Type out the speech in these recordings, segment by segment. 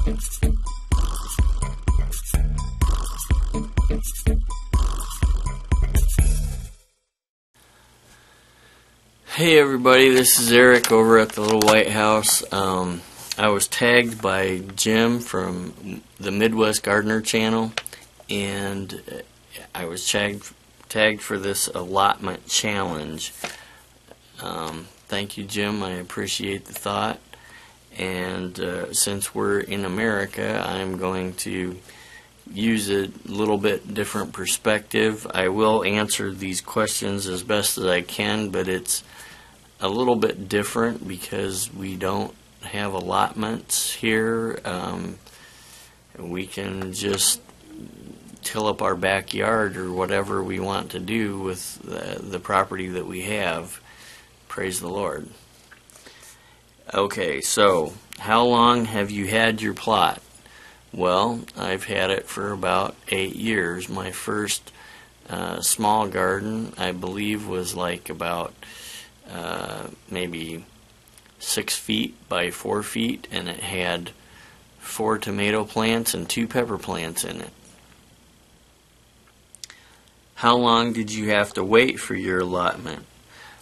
Hey everybody, this is Eric over at the Little White House. I was tagged by Jim from the Midwest Gardener channel, and I was tagged for this allotment challenge. Thank you, Jim. I appreciate the thought. And since we're in America, I'm going to use a little bit different perspective. I will answer these questions as best as I can, but it's a little bit different because we don't have allotments here. We can just till up our backyard or whatever we want to do with the property that we have. Praise the Lord. Okay, so how long have you had your plot? Well, I've had it for about 8 years. My first small garden, I believe, was like about maybe 6 feet by 4 feet, and it had 4 tomato plants and 2 pepper plants in it. How long did you have to wait for your allotment?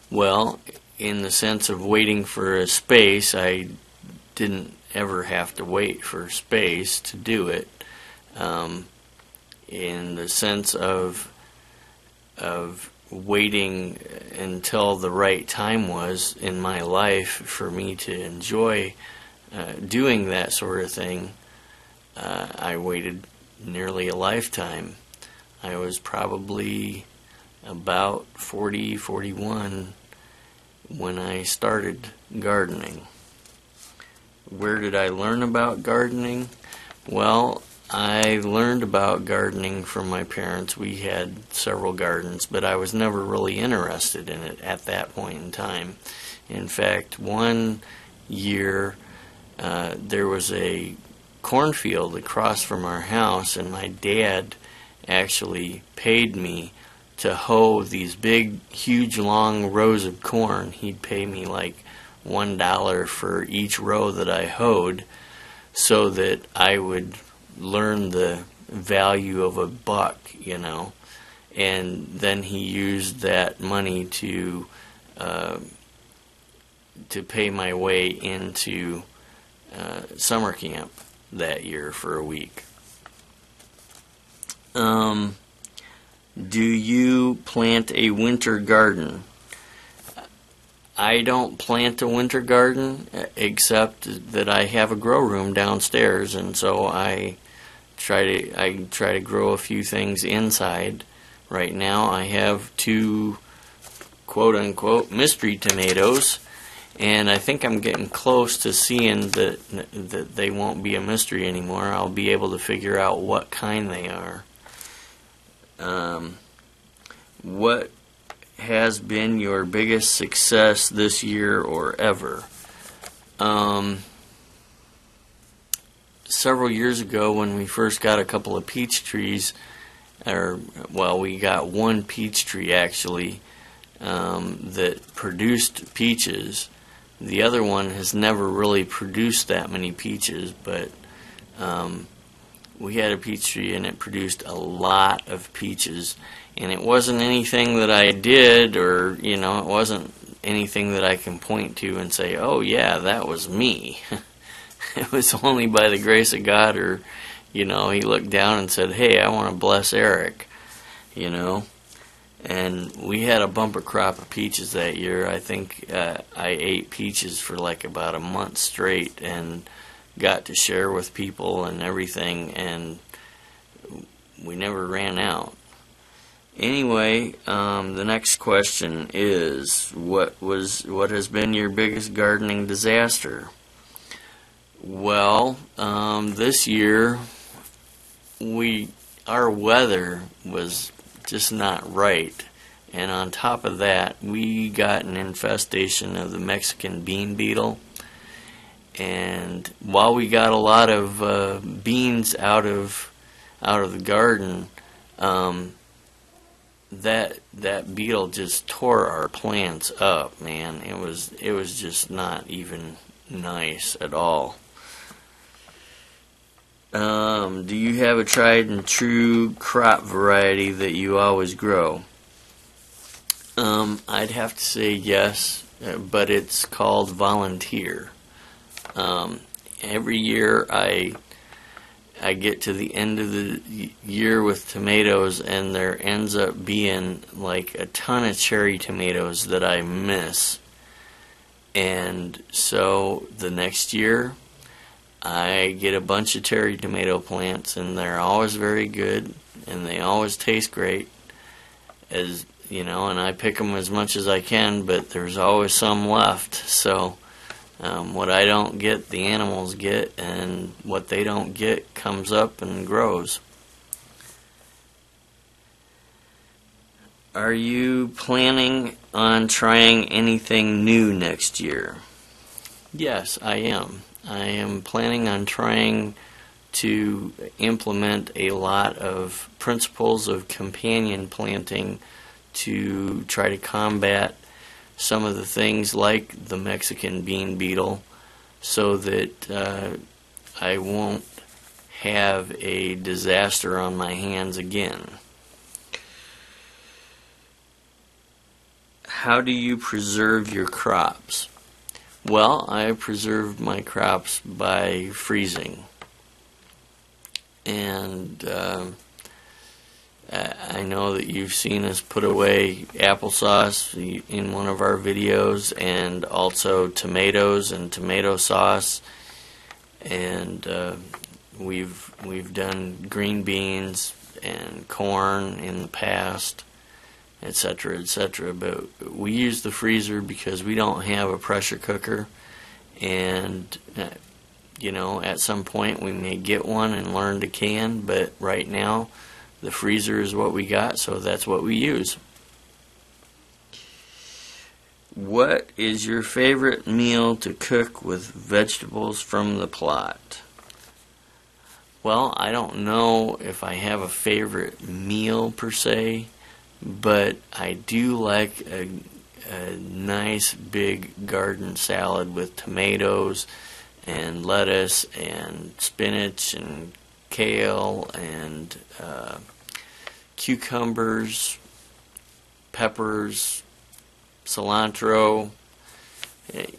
Well, in the sense of waiting for a space, I didn't ever have to wait for space to do it. In the sense of waiting until the right time was in my life for me to enjoy doing that sort of thing, I waited nearly a lifetime. I was probably about 40, 41 when I started gardening. Where did I learn about gardening? Well, I learned about gardening from my parents. We had several gardens, but I was never really interested in it at that point in time. In fact, one year there was a cornfield across from our house, and my dad actually paid me to hoe these big, huge, long rows of corn. He'd pay me like $1 for each row that I hoed, so that I would learn the value of a buck, you know. And then he used that money to pay my way into summer camp that year for a week. Do you plant a winter garden? I don't plant a winter garden, except that I have a grow room downstairs, and so I try to grow a few things inside. Right now I have 2 quote-unquote mystery tomatoes, and I think I'm getting close to seeing that they won't be a mystery anymore. I'll be able to figure out what kind they are. What has been your biggest success this year or ever? Several years ago, when we first got a couple of peach trees, we got one peach tree actually that produced peaches. The other one has never really produced that many peaches, but we had a peach tree and it produced a lot of peaches. And it wasn't anything that I did, or, you know, it wasn't anything that I can point to and say, oh yeah, that was me. It was only by the grace of God, or, you know, he looked down and said, hey, I want to bless Eric, you know. And we had a bumper crop of peaches that year. I think I ate peaches for like about a month straight and got to share with people and everything, and we never ran out. Anyway, the next question is, what has been your biggest gardening disaster? Well, this year our weather was just not right, and on top of that, we got an infestation of the Mexican bean beetle. And while we got a lot of beans out of the garden, that beetle just tore our plants up, man. It was just not even nice at all. Do you have a tried and true crop variety that you always grow? I'd have to say yes, but it's called Volunteer. Every year I get to the end of the year with tomatoes, and there ends up being like a ton of cherry tomatoes that I miss. And so the next year I get a bunch of cherry tomato plants, and they're always very good, and they always taste great, as you know, and I pick them as much as I can, but there's always some left. So what I don't get, the animals get, and what they don't get comes up and grows. Are you planning on trying anything new next year? Yes, I am. I am planning on trying to implement a lot of principles of companion planting to try to combat some of the things like the Mexican bean beetle, so that I won't have a disaster on my hands again. How do you preserve your crops? Well, I preserve my crops by freezing. And I know that you've seen us put away applesauce in one of our videos, and also tomatoes and tomato sauce, and we've done green beans and corn in the past, etc., etc. But we use the freezer because we don't have a pressure cooker, and you know, at some point we may get one and learn to can, but right now the freezer is what we got, so that's what we use. What is your favorite meal to cook with vegetables from the plot? Well, I don't know if I have a favorite meal per se, but I do like a nice big garden salad with tomatoes and lettuce and spinach and kale and cucumbers, peppers, cilantro,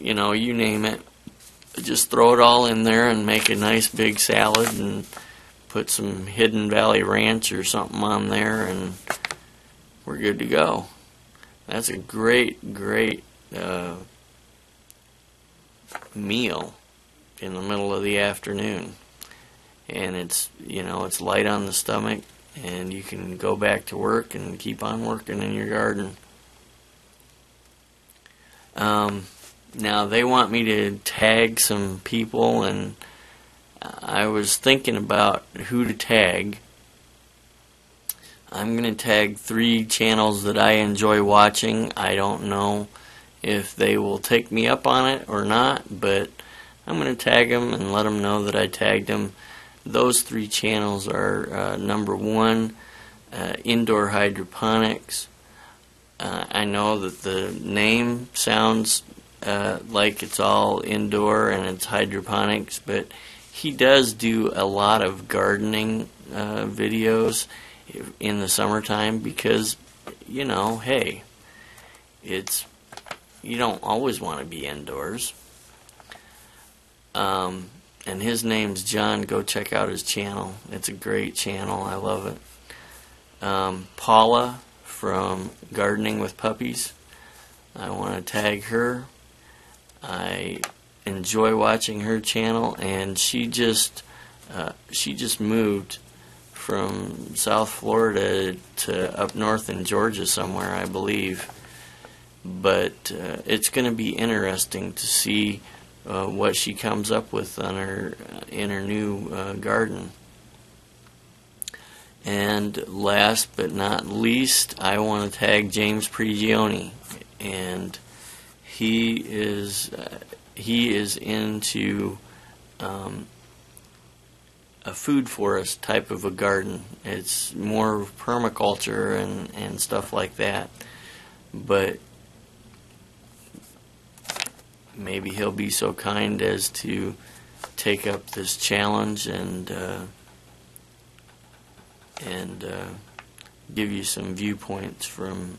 you know, you name it. Just throw it all in there and make a nice big salad, and put some Hidden Valley Ranch or something on there, and we're good to go. That's a great meal in the middle of the afternoon. And it's, you know, it's light on the stomach, and you can go back to work and keep on working in your garden. Now they want me to tag some people, and I was thinking about who to tag. I'm going to tag 3 channels that I enjoy watching. I don't know if they will take me up on it or not, but I'm going to tag them and let them know that I tagged them. Those 3 channels are number 1, Indoor Hydroponics. I know that the name sounds like it's all indoor and it's hydroponics, but he does do a lot of gardening videos in the summertime, because, you know, hey, it's, you don't always want to be indoors. And his name's John. Go check out his channel. It's a great channel. I love it. Paula from Gardening with Puppies. I want to tag her. I enjoy watching her channel, and she just moved from South Florida to up north in Georgia somewhere, I believe. But it's going to be interesting to see what she comes up with on her in her new garden. And last but not least, I want to tag James Prigioni, and he is into a food forest type of a garden. It's more permaculture and stuff like that, but maybe he'll be so kind as to take up this challenge and give you some viewpoints from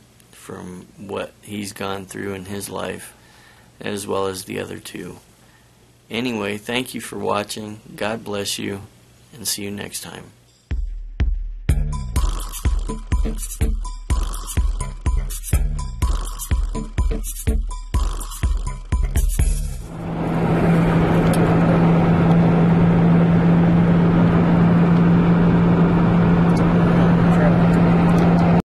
what he's gone through in his life, as well as the other two. Anyway, thank you for watching. God bless you, and see you next time.